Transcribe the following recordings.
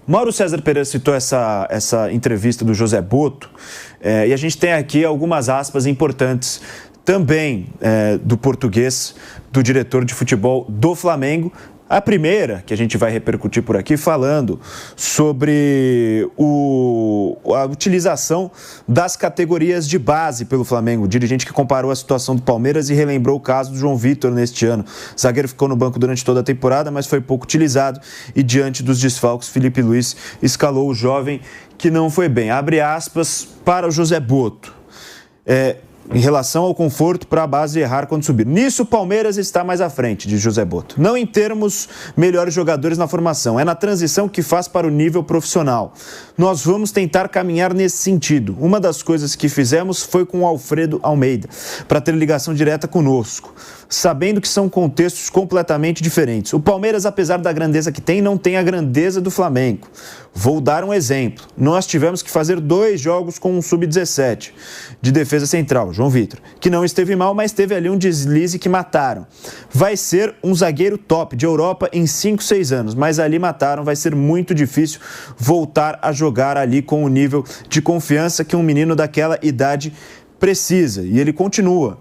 Mauro César Pereira citou essa entrevista do José Botto, e a gente tem aqui algumas aspas importantes também do português, do diretor de futebol do Flamengo. A primeira, que a gente vai repercutir por aqui, falando sobre a utilização das categorias de base pelo Flamengo. O dirigente que comparou a situação do Palmeiras e relembrou o caso do João Vitor neste ano. O zagueiro ficou no banco durante toda a temporada, mas foi pouco utilizado e, diante dos desfalques, Felipe Luiz escalou o jovem que não foi bem. Abre aspas para o José Botto. Em relação ao conforto para a base errar quando subir. Nisso, o Palmeiras está mais à frente, diz José Botto. Não em termos melhores jogadores na formação, é na transição que faz para o nível profissional. Nós vamos tentar caminhar nesse sentido. Uma das coisas que fizemos foi com o Alfredo Almeida, para ter ligação direta conosco, sabendo que são contextos completamente diferentes. O Palmeiras, apesar da grandeza que tem, não tem a grandeza do Flamengo. Vou dar um exemplo. Nós tivemos que fazer 2 jogos com um sub-17 de defesa central, João Vitor, que não esteve mal, mas teve ali um deslize que mataram. Vai ser um zagueiro top de Europa em 5, 6 anos, mas ali mataram. Vai ser muito difícil voltar a jogar ali com o nível de confiança que um menino daquela idade precisa. E ele continua.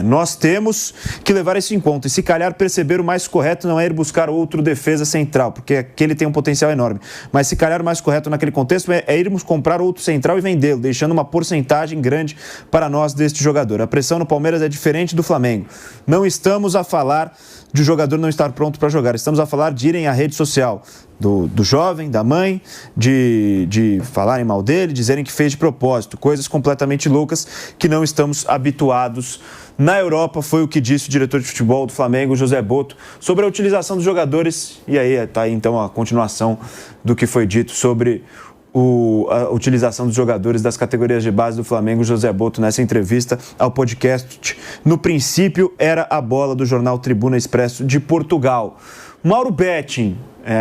Nós temos que levar isso em conta e, se calhar, perceber o mais correto não é ir buscar outro defesa central, porque aquele tem um potencial enorme, mas se calhar o mais correto naquele contexto é irmos comprar outro central e vendê-lo, deixando uma porcentagem grande para nós deste jogador. A pressão no Palmeiras é diferente do Flamengo. Não estamos a falar de o jogador não estar pronto para jogar, estamos a falar de irem à rede social do jovem, da mãe, de falarem mal dele, dizerem que fez de propósito, coisas completamente loucas que não estamos habituados na Europa. Foi o que disse o diretor de futebol do Flamengo, José Botto, sobre a utilização dos jogadores. E aí está aí então a continuação do que foi dito sobre a utilização dos jogadores das categorias de base do Flamengo. José Botto nessa entrevista ao podcast No Princípio Era a Bola, do jornal Tribuna Expresso de Portugal. Mauro Betting,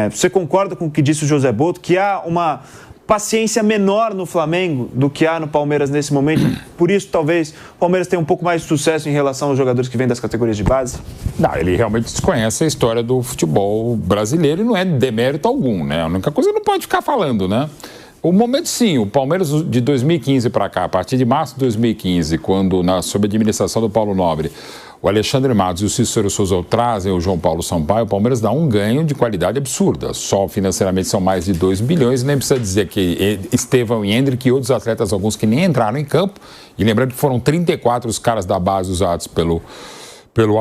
você concorda com o que disse o José Botto, que há uma paciência menor no Flamengo do que há no Palmeiras nesse momento? Por isso, talvez, o Palmeiras tenha um pouco mais de sucesso em relação aos jogadores que vêm das categorias de base? Não, ele realmente desconhece a história do futebol brasileiro e não é demérito algum, né? A única coisa que não pode ficar falando, né? O momento, sim, o Palmeiras de 2015 para cá, a partir de março de 2015, quando, sob a administração do Paulo Nobre, o Alexandre Matos e o Cícero Souza trazem o João Paulo Sampaio, o Palmeiras dá um ganho de qualidade absurda. Só financeiramente são mais de 2 bilhões, nem precisa dizer que Estevão e Hendrick e outros atletas, alguns que nem entraram em campo, e lembrando que foram 34 os caras da base usados pelo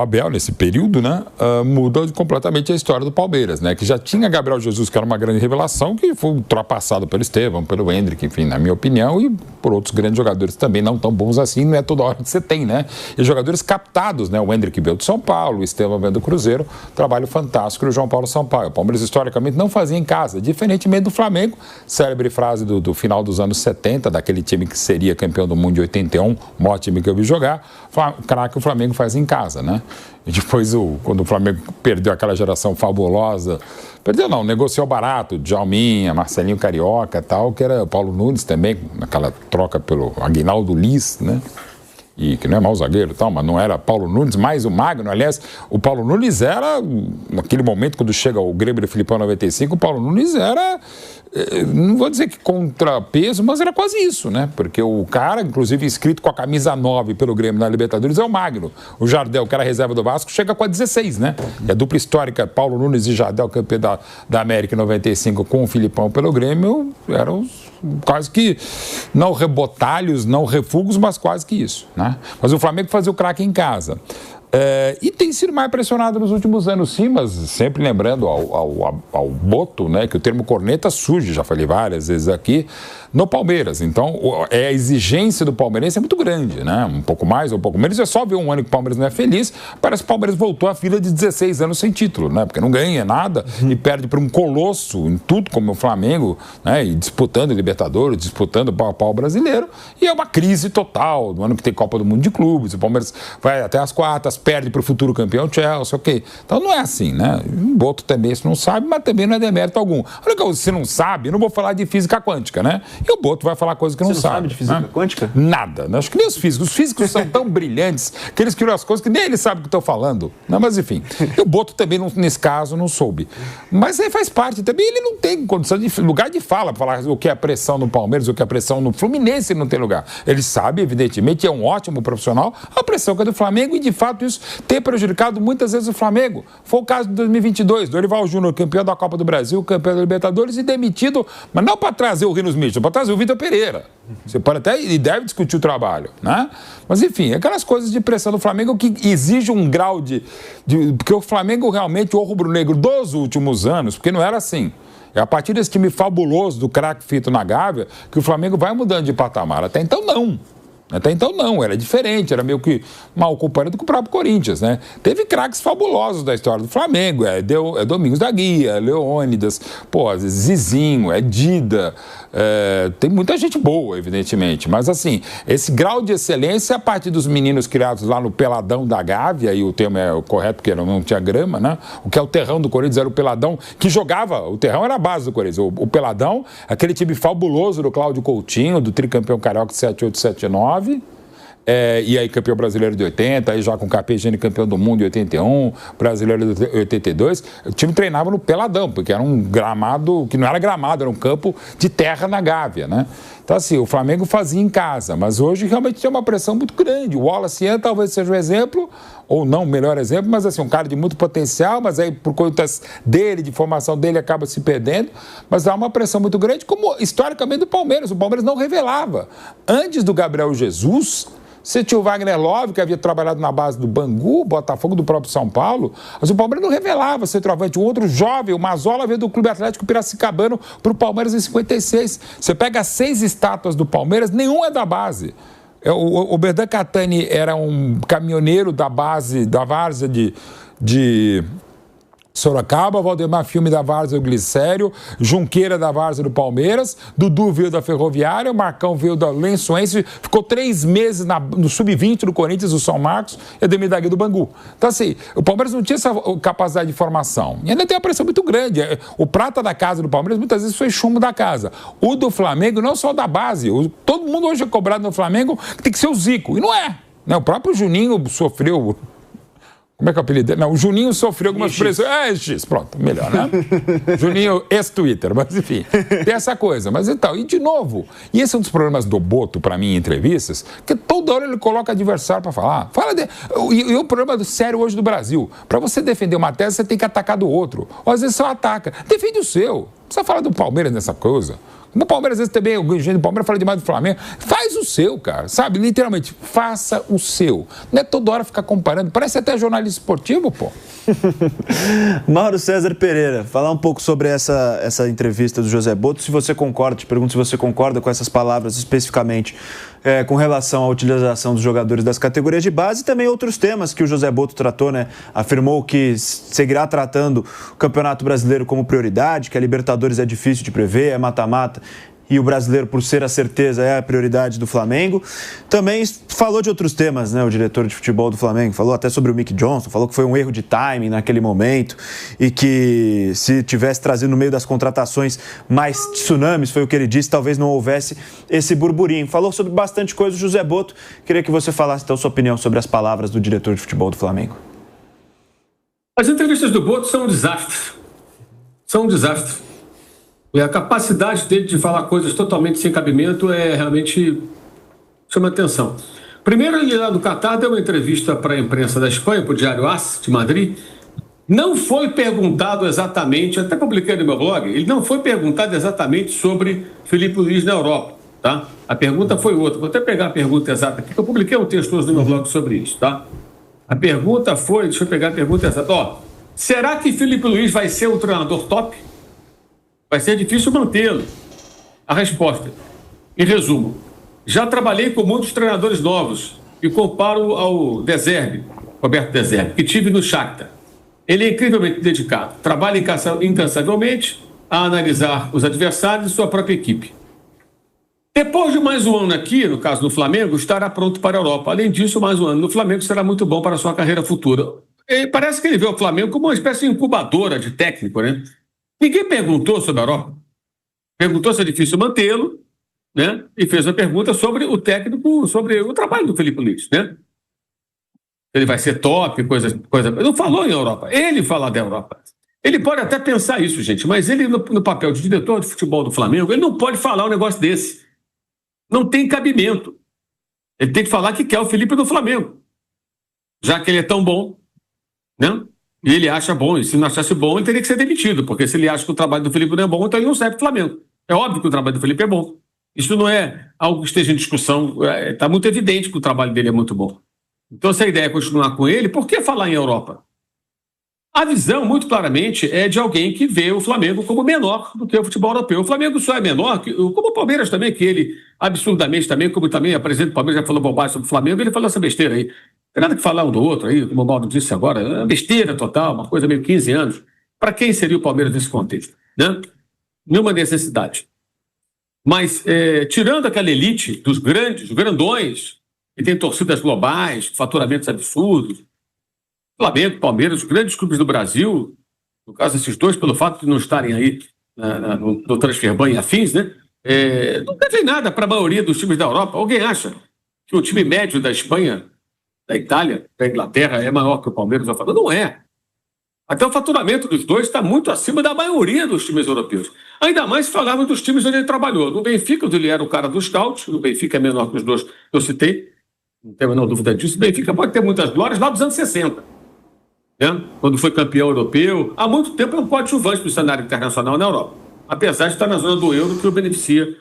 Abel nesse período, né, muda completamente a história do Palmeiras, né, que já tinha Gabriel Jesus, que era uma grande revelação, que foi ultrapassado pelo Estevão, pelo Hendrick, enfim, na minha opinião, e por outros grandes jogadores também não tão bons assim, não é toda hora que você tem, né, e jogadores captados, né, o Hendrick veio do São Paulo, o Estevão veio do Cruzeiro, trabalho fantástico do João Paulo Sampaio. O Palmeiras historicamente não fazia em casa, diferentemente do Flamengo, célebre frase do final dos anos 70, daquele time que seria campeão do mundo de 81, o maior time que eu vi jogar, craque o Flamengo faz em casa, né? E depois, quando o Flamengo perdeu aquela geração fabulosa, perdeu não, negociou barato, Djalminha, Marcelinho Carioca e tal, que era Paulo Nunes também, naquela troca pelo Aguinaldo Liz, né? E que não é mau zagueiro e tal, mas não era Paulo Nunes, mais o Magno. Aliás, o Paulo Nunes era, naquele momento, quando chega o Grêmio e o Filipão 95, o Paulo Nunes era, não vou dizer que contrapeso, mas era quase isso, né? Porque o cara, inclusive inscrito com a camisa 9 pelo Grêmio na Libertadores, é o Magno. O Jardel, que era reserva do Vasco, chega com a 16, né? E a dupla histórica, Paulo Nunes e Jardel, campeão da América em 95, com o Filipão pelo Grêmio, eram quase que, não rebotalhos, não refugos, mas quase que isso, né? Mas o Flamengo fazia o craque em casa. E tem sido mais pressionado nos últimos anos, sim, mas sempre lembrando ao Botto, né, que o termo corneta surge, já falei várias vezes aqui, no Palmeiras. Então, a exigência do palmeirense é muito grande, né? Um pouco mais ou um pouco menos. É só ver um ano que o Palmeiras não é feliz, parece que o Palmeiras voltou à fila de 16 anos sem título, né? Porque não ganha nada e perde para um colosso em tudo, como o Flamengo, né? E disputando Libertadores, disputando o pau brasileiro. E é uma crise total, no ano que tem Copa do Mundo de Clubes, o Palmeiras vai até as quartas, perde para o futuro campeão Chelsea, ok. Então não é assim, né? O Botto também isso não sabe, mas também não é demérito algum. Olha, se não sabe, eu não vou falar de física quântica, né? E o Boto vai falar coisa que não sabe. Você não sabe de física quântica? Nada. Acho que nem os físicos. Os físicos são tão brilhantes que eles criam as coisas que nem eles sabem o que estão falando. Não, mas enfim. E o Boto também, nesse caso, não soube. Mas aí faz parte também. Ele não tem condição de lugar de fala para falar o que é a pressão no Palmeiras, o que é a pressão no Fluminense, ele não tem lugar. Ele sabe, evidentemente, é um ótimo profissional, a pressão que é do Flamengo, e de fato isso tem prejudicado muitas vezes o Flamengo. Foi o caso de 2022, Dorival Júnior, campeão da Copa do Brasil, campeão da Libertadores, e demitido, mas não para trazer o Rinos Mitchell, para trazer o Vitor Pereira. Você pode até e deve discutir o trabalho, né? Mas enfim, aquelas coisas de pressão do Flamengo que exige um grau porque o Flamengo realmente, o rubro-negro dos últimos anos, porque não era assim. É a partir desse time fabuloso do craque Fito na Gávea que o Flamengo vai mudando de patamar. Até então, não, era diferente, era meio que mal comparado com o próprio Corinthians, né? Teve craques fabulosos da história do Flamengo, Domingos da Guia, Leônidas, Zizinho, Dida, tem muita gente boa, evidentemente, mas assim, esse grau de excelência a partir dos meninos criados lá no Peladão da Gávea, e o termo é o correto porque não tinha grama, né? O que é o terrão do Corinthians era o Peladão, que jogava, o terrão era a base do Corinthians, o Peladão, aquele time fabuloso do Cláudio Coutinho, do tricampeão carioca de 78, 79, e aí campeão brasileiro de 80, aí já com Capegini campeão do mundo de 81, brasileiro de 82, o time treinava no Peladão, porque era um gramado, que não era gramado, era um campo de terra na Gávea, né? Então assim, o Flamengo fazia em casa, mas hoje realmente tem uma pressão muito grande. O Wallace talvez seja um exemplo, ou não o melhor exemplo, mas assim, um cara de muito potencial, mas aí por contas dele, de formação dele, acaba se perdendo, mas há uma pressão muito grande, como historicamente do Palmeiras. O Palmeiras não revelava. Antes do Gabriel Jesus, você tinha o Wagner Love, que havia trabalhado na base do Bangu, Botafogo, do próprio São Paulo, mas o Palmeiras não revelava centroavante. Um outro jovem, o Mazola, veio do Clube Atlético Piracicabano para o Palmeiras em 56. Você pega as 6 estátuas do Palmeiras, nenhum é da base. O Berdan Catani era um caminhoneiro da base, da várzea de Sorocaba, Valdemar Filme da várzea do Glicério, Junqueira da várzea do Palmeiras, Dudu veio da Ferroviária, Marcão veio da Lençoense, ficou 3 meses no sub-20 do Corinthians, do São Marcos, e Ademir da Guia do Bangu. Então assim, o Palmeiras não tinha essa capacidade de formação. E ainda tem uma pressão muito grande. O prata da casa do Palmeiras muitas vezes foi chumbo da casa. O do Flamengo não só da base. Todo mundo hoje é cobrado no Flamengo que tem que ser o Zico. E não é. O próprio Juninho sofreu... Como é que é o apelido dele? Não, o Juninho sofreu algumas pressões. X, pronto, melhor, né? Juninho, ex-Twitter, mas enfim, tem essa coisa. Mas então, e de novo, e esse é um dos problemas do Boto, para mim, em entrevistas, que toda hora ele coloca adversário para falar. E o problema sério hoje do Brasil, para você defender uma tese, você tem que atacar do outro. Ou às vezes só ataca. Defende o seu. Não precisa falar do Palmeiras nessa coisa. Como o Palmeiras, às vezes também, o gente do Palmeiras fala demais do Flamengo. Faz o seu, cara, sabe? Literalmente, faça o seu. Não é toda hora ficar comparando. Parece até jornalista esportivo, pô. Mauro César Pereira, falar um pouco sobre essa entrevista do José Boto. Se você concorda, te pergunto se você concorda com essas palavras especificamente com relação à utilização dos jogadores das categorias de base e também outros temas que o José Boto tratou, né? Afirmou que seguirá tratando o Campeonato Brasileiro como prioridade, que a Libertadores é difícil de prever, é mata-mata, e o brasileiro, por ser a certeza, é a prioridade do Flamengo. Também falou de outros temas, né? O diretor de futebol do Flamengo falou até sobre o Mick Johnson, falou que foi um erro de timing naquele momento e que se tivesse trazido no meio das contratações mais tsunamis, foi o que ele disse, talvez não houvesse esse burburinho. Falou sobre bastante coisa o José Boto. Queria que você falasse então sua opinião sobre as palavras do diretor de futebol do Flamengo. As entrevistas do Boto são um desastre. São um desastre. E a capacidade dele de falar coisas totalmente sem cabimento realmente chama atenção. Primeiro, ele lá no Catar deu uma entrevista para a imprensa da Espanha, para o Diário AS, de Madrid. Não foi perguntado exatamente, até publiquei no meu blog, ele não foi perguntado exatamente sobre Filipe Luís na Europa, tá? A pergunta foi outra. Vou até pegar a pergunta exata aqui, que eu publiquei um texto hoje no meu blog sobre isso, tá? A pergunta foi, deixa eu pegar a pergunta exata. Será que Filipe Luís vai ser um treinador top? Vai ser difícil mantê-lo. A resposta, em resumo, já trabalhei com muitos treinadores novos e comparo ao De Zerbi, Roberto De Zerbi, que tive no Shakhtar. Ele é incrivelmente dedicado, trabalha incansavelmente a analisar os adversários e sua própria equipe. Depois de mais um ano aqui, no caso do Flamengo, estará pronto para a Europa. Além disso, mais um ano no Flamengo será muito bom para a sua carreira futura. E parece que ele vê o Flamengo como uma espécie de incubadora de técnico, né? Ninguém perguntou sobre a Europa. Perguntou se é difícil mantê-lo né? E fez uma pergunta sobre o técnico, sobre o trabalho do Felipe Luiz, né? Ele vai ser top, coisa. Ele não falou em Europa. Ele fala da Europa. Ele pode até pensar isso, gente, mas ele, no papel de diretor de futebol do Flamengo, ele não pode falar um negócio desse. Não tem cabimento. Ele tem que falar que quer o Felipe no Flamengo, já que ele é tão bom, né? E ele acha bom, e se não achasse bom, ele teria que ser demitido, porque se ele acha que o trabalho do Felipe não é bom, então ele não serve para o Flamengo. É óbvio que o trabalho do Felipe é bom. Isso não é algo que esteja em discussão. Está muito evidente que o trabalho dele é muito bom. Então, se a ideia é continuar com ele, por que falar em Europa? A visão, muito claramente, é de alguém que vê o Flamengo como menor do que o futebol europeu. O Flamengo só é menor, como o Palmeiras também, que ele, absurdamente também, como também a presidente do Palmeiras já falou bobagem sobre o Flamengo, ele falou essa besteira aí. Não tem nada que falar um do outro aí, como o Mauro disse agora, é uma besteira total, uma coisa meio 15 anos. Para quem seria o Palmeiras nesse contexto? Né? Nenhuma necessidade. Mas, tirando aquela elite dos grandes, dos grandões, que tem torcidas globais, faturamentos absurdos, Flamengo, Palmeiras, os grandes clubes do Brasil, no caso desses dois, pelo fato de não estarem aí no Transferban e afins, né? Não devem nada para a maioria dos times da Europa. Alguém acha que o time médio da Espanha, da Itália, da Inglaterra é maior que o Palmeiras? Não é. Até o faturamento dos dois está muito acima da maioria dos times europeus. Ainda mais se falarmos dos times onde ele trabalhou. No Benfica, onde ele era o cara dos scouts, o Benfica é menor que os dois que eu citei, não tenho a menor dúvida disso. O Benfica pode ter muitas glórias lá dos anos 60. Né? Quando foi campeão europeu, há muito tempo é um coadjuvante para o cenário internacional na Europa, apesar de estar na zona do euro, que o beneficia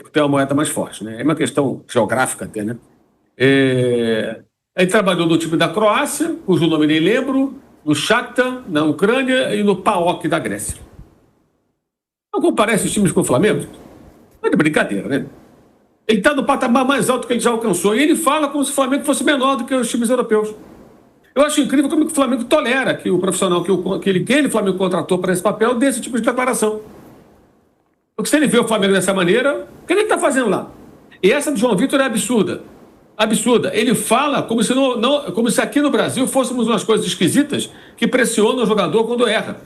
por ter uma moeda mais forte. Né? É uma questão geográfica até. Né? Ele trabalhou no time da Croácia, cujo nome nem lembro, no Shakhtar, na Ucrânia, e no PAOK da Grécia. Não comparar esses times com o Flamengo? Não é de brincadeira, né? Ele está no patamar mais alto que ele já alcançou, e ele fala como se o Flamengo fosse menor do que os times europeus. Eu acho incrível como que o Flamengo tolera que o profissional que o Flamengo contratou para esse papel dê esse tipo de declaração. Porque se ele vê o Flamengo dessa maneira, o que ele está fazendo lá? E essa do João Vitor é absurda. Absurda. Ele fala como se aqui no Brasil fôssemos umas coisas esquisitas que pressionam o jogador quando erra.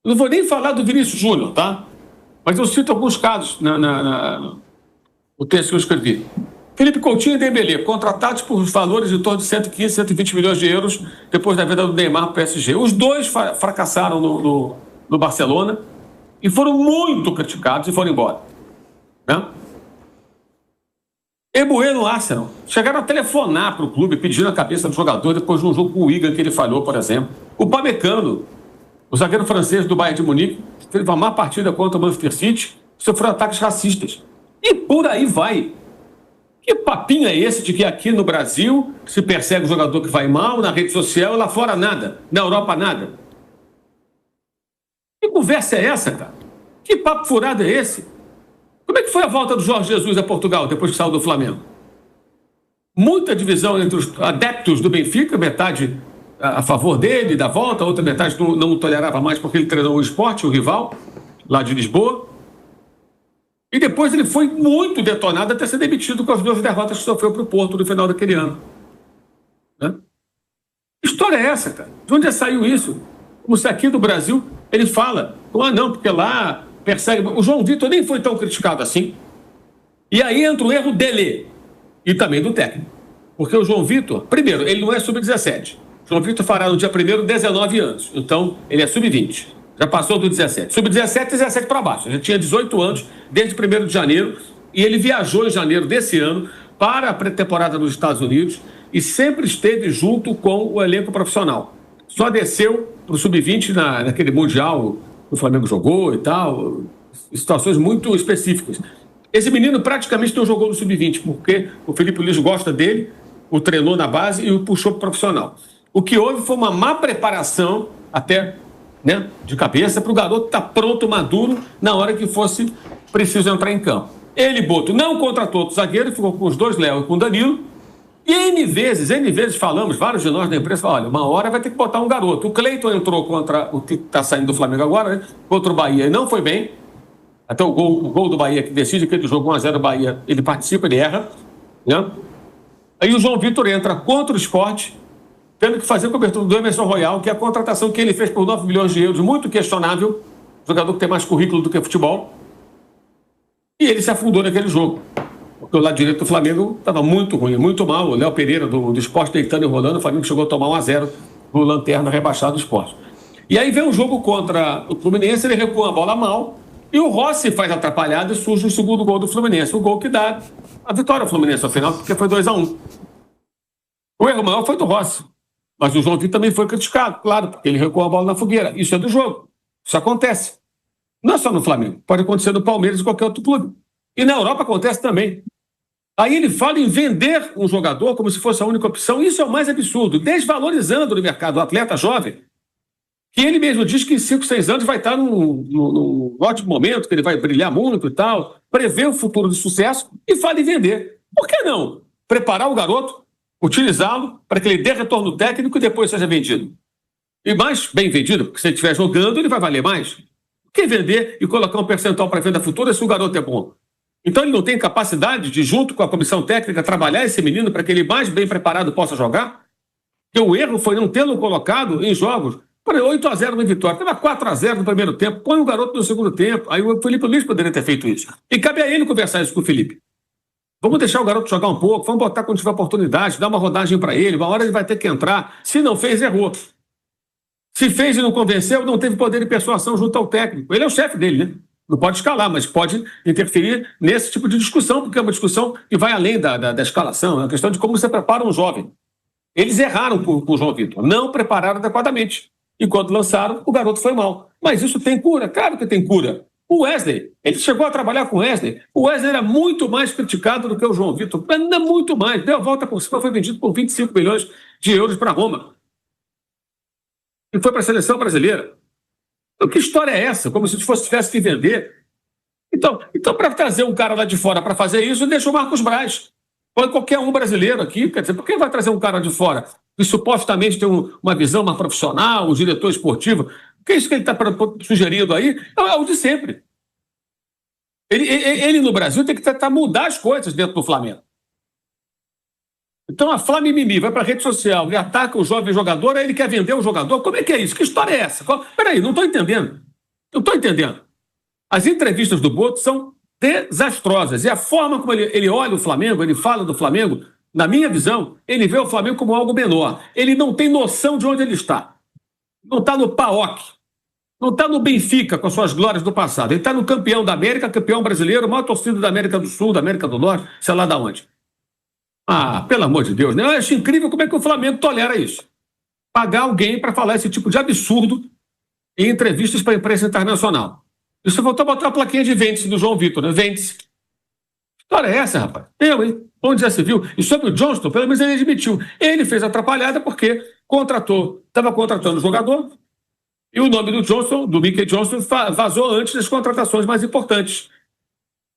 Eu não vou nem falar do Vinícius Júnior, tá? Mas eu cito alguns casos no texto que eu escrevi. Felipe Coutinho e Dembélé, contratados por valores de torno de 115, 120 milhões de euros depois da venda do Neymar para o PSG. Os dois fracassaram no Barcelona e foram muito criticados e foram embora. Né? Eboué no Arsenal. Chegaram a telefonar para o clube pedindo a cabeça do jogador depois de um jogo com o Wigan que ele falhou, por exemplo. O Pamecano, o zagueiro francês do Bayern de Munique, teve uma má partida contra o Manchester City, sofreu ataques racistas. E por aí vai. Que papinho é esse de que aqui no Brasil se persegue o jogador que vai mal, na rede social, lá fora nada, na Europa nada? Que conversa é essa, cara? Que papo furado é esse? Como é que foi a volta do Jorge Jesus a Portugal depois que saiu do Flamengo? Muita divisão entre os adeptos do Benfica, metade a favor dele, da volta, outra metade não tolerava mais porque ele treinou o Sport, o rival, lá de Lisboa. E depois ele foi muito detonado até ser demitido com as 2 derrotas que sofreu para o Porto no final daquele ano. Né? Que história é essa, cara? De onde saiu isso? Como se aqui do Brasil ele fala, não, porque lá persegue... O João Vitor nem foi tão criticado assim. E aí entra o erro dele e também do técnico. Porque o João Vitor, primeiro, ele não é sub-17. O João Vitor fará no dia 1º 19 anos. Então, ele é sub-20. Já passou do 17. Sub-17 e 17 para baixo. Já tinha 18 anos, desde 1º de janeiro, e ele viajou em janeiro desse ano para a pré-temporada nos Estados Unidos e sempre esteve junto com o elenco profissional. Só desceu para o Sub-20 naquele Mundial que o Flamengo jogou e tal, situações muito específicas. Esse menino praticamente não jogou no Sub-20, porque o Felipe Luiz gosta dele, o treinou na base e o puxou para o profissional. O que houve foi uma má preparação, até... né, de cabeça, para o garoto estar pronto, maduro, na hora que fosse preciso entrar em campo. Ele, Boto, não contratou outro zagueiro, ficou com os 2, Léo e com o Danilo, e N vezes falamos, vários de nós da imprensa falaram, olha, uma hora vai ter que botar um garoto. O Cleiton entrou contra o que está saindo do Flamengo agora, né, contra o Bahia, e não foi bem, até o gol do Bahia, que decide aquele jogo 1-0 Bahia, ele participa, ele erra, né? Aí o João Vitor entra contra o Sport, tendo que fazer a cobertura do Emerson Royal, que é a contratação que ele fez por 9 milhões de euros, muito questionável, jogador que tem mais currículo do que futebol. E ele se afundou naquele jogo. Porque o lado direito do Flamengo estava muito ruim, muito mal. O Léo Pereira do Sport deitando e rolando, o Flamengo chegou a tomar 1-0 no Lanterna rebaixado do Sport. E aí vem um jogo contra o Fluminense, ele recua a bola mal, e o Rossi faz atrapalhada e surge o segundo gol do Fluminense. O gol que dá a vitória ao Fluminense, afinal, porque foi 2-1. O erro maior foi do Rossi. Mas o João Vitor também foi criticado, claro, porque ele recuou a bola na fogueira. Isso é do jogo. Isso acontece. Não é só no Flamengo. Pode acontecer no Palmeiras e qualquer outro clube. E na Europa acontece também. Aí ele fala em vender um jogador como se fosse a única opção. Isso é o mais absurdo. Desvalorizando no mercado o atleta jovem, que ele mesmo diz que em 5, 6 anos vai estar num ótimo momento, que ele vai brilhar muito e tal, prevê o futuro de sucesso e fala em vender. Por que não preparar o garoto, utilizá-lo para que ele dê retorno técnico e depois seja vendido? E mais bem vendido, porque se ele estiver jogando, ele vai valer mais. Por que vender e colocar um percentual para venda futura se o garoto é bom? Então ele não tem capacidade de, junto com a comissão técnica, trabalhar esse menino para que ele mais bem preparado possa jogar? Porque o erro foi não tê-lo colocado em jogos. Por 8-0 na vitória, estava 4-0 no primeiro tempo, põe o garoto no segundo tempo. Aí o Felipe Luiz poderia ter feito isso. E cabe a ele conversar isso com o Felipe. Vamos deixar o garoto jogar um pouco, vamos botar quando tiver oportunidade, dar uma rodagem para ele, uma hora ele vai ter que entrar. Se não fez, errou. Se fez e não convenceu, não teve poder de persuasão junto ao técnico. Ele é o chefe dele, né? Não pode escalar, mas pode interferir nesse tipo de discussão, porque é uma discussão que vai além da escalação, é uma questão de como você prepara um jovem. Eles erraram com o João Vitor, não prepararam adequadamente. E quando lançaram, o garoto foi mal. Mas isso tem cura? Claro que tem cura. O Wesley, ele chegou a trabalhar com o Wesley. O Wesley era muito mais criticado do que o João Vitor. Ainda muito mais. Deu a volta por cima, foi vendido por 25 milhões de euros para Roma. E foi para a seleção brasileira. Então, que história é essa? Como se tivesse que vender. Então para trazer um cara lá de fora para fazer isso, deixa o Marcos Braz. Põe qualquer um brasileiro aqui. Quer dizer, por que vai trazer um cara de fora que supostamente tem uma visão mais profissional, um diretor esportivo? O que é isso que ele está sugerindo aí? É o de sempre. Ele no Brasil tem que tentar mudar as coisas dentro do Flamengo. Então a Flamimimi vai para a rede social e ataca o jovem jogador, aí ele quer vender o jogador. Como é que é isso? Que história é essa? Peraí, não estou entendendo. Não estou entendendo. As entrevistas do Boto são desastrosas. E a forma como ele olha o Flamengo, ele fala do Flamengo, na minha visão, ele vê o Flamengo como algo menor. Ele não tem noção de onde ele está. Não está no PAOK. Não está no Benfica, com as suas glórias do passado. Ele está no campeão da América, campeão brasileiro, maior torcida da América do Sul, da América do Norte, sei lá de onde. Ah, pelo amor de Deus, né? Eu acho incrível como é que o Flamengo tolera isso. Pagar alguém para falar esse tipo de absurdo em entrevistas para a imprensa internacional. Isso voltou a botar a plaquinha de vende-se do João Vitor, né? Vende-se. Que história é essa, rapaz? Hein? Onde já se viu? E sobre o Johnston, pelo menos ele admitiu. Ele fez atrapalhada porque estava contratando o jogador e o nome do Johnston, do Mickey Johnston, vazou antes das contratações mais importantes.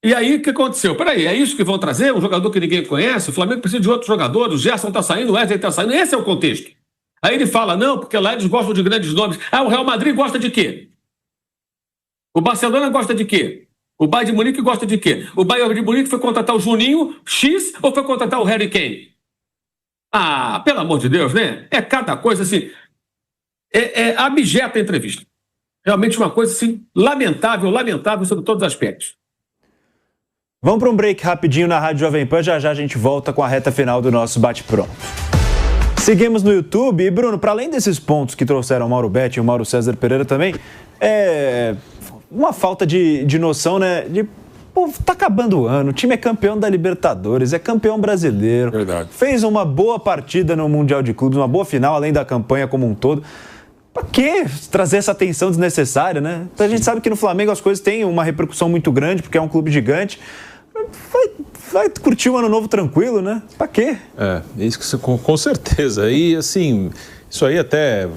E aí, o que aconteceu? Peraí, é isso que vão trazer? Um jogador que ninguém conhece? O Flamengo precisa de outro jogador, o Gerson está saindo, o Wesley está saindo. Esse é o contexto. Aí ele fala, não, porque lá eles gostam de grandes nomes. Ah, o Real Madrid gosta de quê? O Barcelona gosta de quê? O Bayern de Munique gosta de quê? O Bayern de Munique foi contratar o Juninho X ou foi contratar o Harry Kane? Ah, pelo amor de Deus, né? É cada coisa assim. É abjeta a entrevista. Realmente uma coisa assim, lamentável sobre todos os aspectos. Vamos para um break rapidinho na Rádio Jovem Pan, já a gente volta com a reta final do nosso Bate-Pronto. Seguimos no YouTube e, Bruno, para além desses pontos que trouxeram o Mauro Betti e o Mauro César Pereira também, uma falta de noção, né, pô, tá acabando o ano, o time é campeão da Libertadores, é campeão brasileiro. Verdade. Fez uma boa partida no Mundial de Clubes, uma boa final, além da campanha como um todo. Pra que trazer essa tensão desnecessária, né? A gente sabe que no Flamengo as coisas têm uma repercussão muito grande, porque é um clube gigante. Vai curtir um ano novo tranquilo, né? Pra quê? Isso com certeza. E assim, isso aí até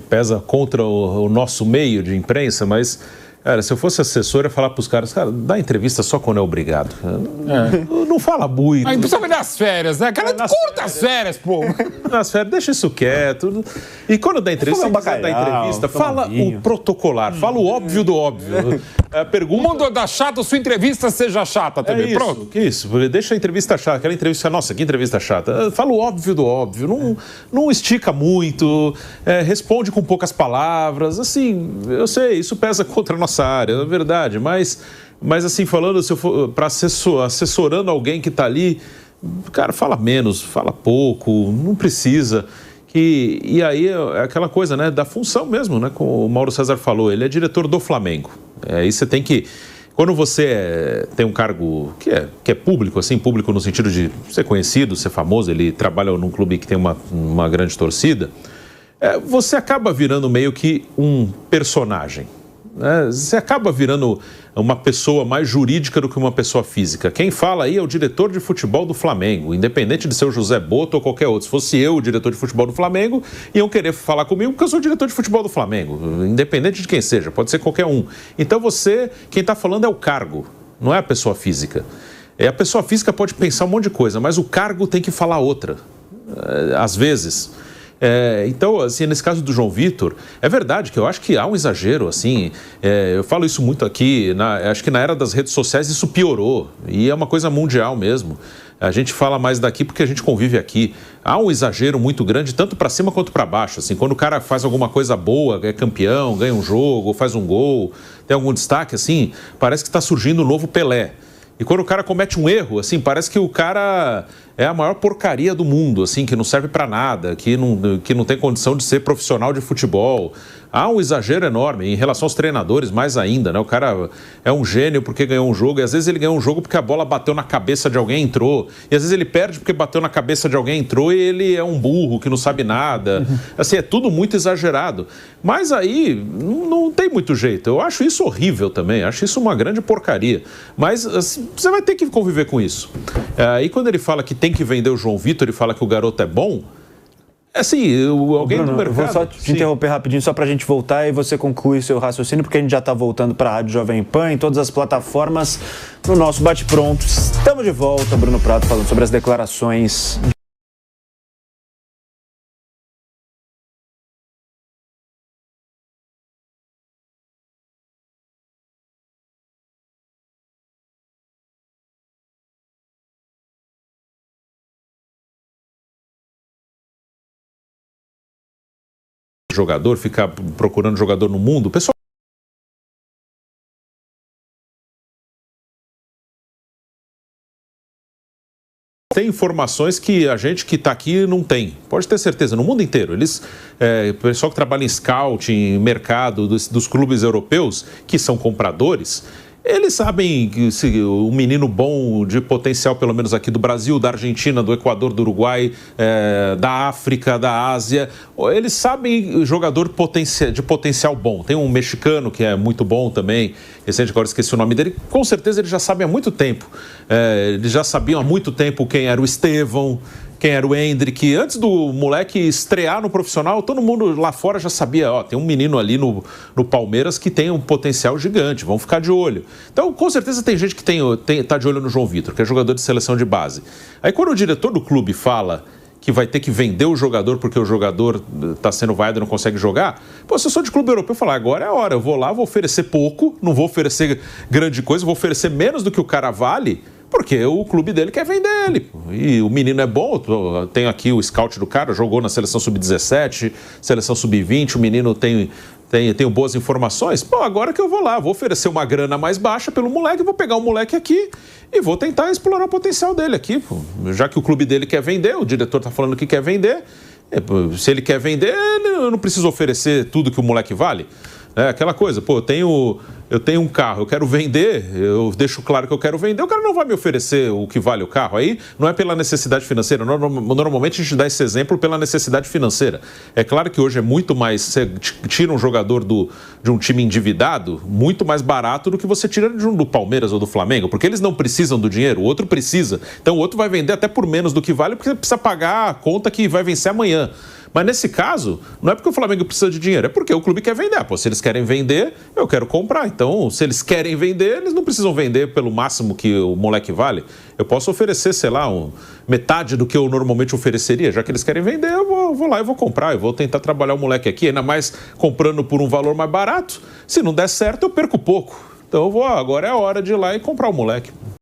pesa contra o nosso meio de imprensa, mas, cara, se eu fosse assessor, eu ia falar pros caras, cara, dá entrevista só quando é obrigado. Não fala muito. Aí precisa nas férias, né? Cara, curta as férias, pô. Nas férias, deixa isso quieto. E quando dá entrevista, fala o protocolar, fala o óbvio do óbvio. O mundo da chata, sua entrevista seja chata também. Pronto. Isso, deixa a entrevista chata. Aquela entrevista, nossa, que entrevista chata. Fala o óbvio do óbvio. Não estica muito, responde com poucas palavras. Assim, eu sei, isso pesa contra a nossa área, é verdade, mas Mas assim, falando, se eu for para assessorando alguém que está ali, cara, fala menos, fala pouco, não precisa. E aí é aquela coisa, né, da função mesmo, né, como o Mauro César falou, ele é diretor do Flamengo. Aí você tem que... Quando você tem um cargo que é público, assim, público no sentido de ser conhecido, ser famoso, ele trabalha num clube que tem uma grande torcida, você acaba virando meio que um personagem. Você acaba virando uma pessoa mais jurídica do que uma pessoa física. Quem fala aí é o diretor de futebol do Flamengo, independente de ser o José Boto ou qualquer outro. Se fosse eu o diretor de futebol do Flamengo, iam querer falar comigo porque eu sou o diretor de futebol do Flamengo, independente de quem seja, pode ser qualquer um. Então quem está falando é o cargo, não é a pessoa física. A pessoa física pode pensar um monte de coisa, mas o cargo tem que falar outra, às vezes. Então, assim, nesse caso do João Vitor, é verdade que eu acho que há um exagero, assim, eu falo isso muito aqui, acho que na era das redes sociais isso piorou, e é uma coisa mundial mesmo. A gente fala mais daqui porque a gente convive aqui. Há um exagero muito grande, tanto para cima quanto para baixo, assim, quando o cara faz alguma coisa boa, é campeão, ganha um jogo, faz um gol, tem algum destaque, assim, parece que está surgindo um novo Pelé. E quando o cara comete um erro, assim, parece que o cara é a maior porcaria do mundo, assim, que não serve para nada, que não tem condição de ser profissional de futebol. Há um exagero enorme em relação aos treinadores, mais ainda, né? O cara é um gênio porque ganhou um jogo, e às vezes ele ganhou um jogo porque a bola bateu na cabeça de alguém e entrou. E às vezes ele perde porque bateu na cabeça de alguém e entrou, e ele é um burro que não sabe nada. Assim, é tudo muito exagerado. Mas aí não tem muito jeito. Eu acho isso horrível também, acho isso uma grande porcaria. Mas assim, você vai ter que conviver com isso. Aí quando ele fala que tem que vender o João Vitor e fala que o garoto é bom, assim, alguém Bruno, do mercado... Vou só te interromper rapidinho, só para a gente voltar e você concluir o seu raciocínio, porque a gente já está voltando para a Rádio Jovem Pan, em todas as plataformas, no nosso Bate-Pronto. Estamos de volta, Bruno Prado, falando sobre as declarações... jogador, ficar procurando jogador no mundo, o pessoal tem informações que a gente que está aqui não tem, pode ter certeza, no mundo inteiro. O pessoal que trabalha em scouting, em mercado dos clubes europeus, que são compradores, eles sabem que se o menino bom de potencial, pelo menos aqui do Brasil, da Argentina, do Equador, do Uruguai, da África, da Ásia, eles sabem jogador de potencial bom. Tem um mexicano que é muito bom também, recente, agora esqueci o nome dele, com certeza eles já sabem há muito tempo. Eles já sabiam há muito tempo quem era o Estevão, quem era o Hendrick. Antes do moleque estrear no profissional, todo mundo lá fora já sabia, tem um menino ali no Palmeiras que tem um potencial gigante, vamos ficar de olho. Então, com certeza tem gente que tá de olho no João Vitor, que é jogador de seleção de base. Aí quando o diretor do clube fala que vai ter que vender o jogador porque o jogador está sendo vaiado e não consegue jogar, se eu sou de clube europeu, eu falo, agora é a hora, eu vou lá, vou oferecer pouco, não vou oferecer grande coisa, vou oferecer menos do que o cara vale, porque o clube dele quer vender ele. E o menino é bom, tenho aqui o scout do cara, jogou na seleção sub-17, seleção sub-20, o menino tenho boas informações. Agora que eu vou lá, vou oferecer uma grana mais baixa pelo moleque, vou pegar o moleque aqui e vou tentar explorar o potencial dele aqui. Já que o clube dele quer vender, o diretor está falando que quer vender, se ele quer vender, eu não preciso oferecer tudo que o moleque vale. É aquela coisa, eu tenho um carro, eu quero vender, eu deixo claro que eu quero vender, o cara não vai me oferecer o que vale o carro. Aí não é pela necessidade financeira, normalmente a gente dá esse exemplo pela necessidade financeira. É claro que hoje é muito mais, você tira um jogador de um time endividado, muito mais barato do que você tira do Palmeiras ou do Flamengo, porque eles não precisam do dinheiro, o outro precisa. Então o outro vai vender até por menos do que vale, porque precisa pagar a conta que vai vencer amanhã. Mas nesse caso, não é porque o Flamengo precisa de dinheiro, é porque o clube quer vender. Se eles querem vender, eu quero comprar. Então, se eles querem vender, eles não precisam vender pelo máximo que o moleque vale. Eu posso oferecer, sei lá, metade do que eu normalmente ofereceria. Já que eles querem vender, eu vou lá e vou comprar. Eu vou tentar trabalhar o moleque aqui, ainda mais comprando por um valor mais barato. Se não der certo, eu perco pouco. Então, agora é a hora de ir lá e comprar o moleque.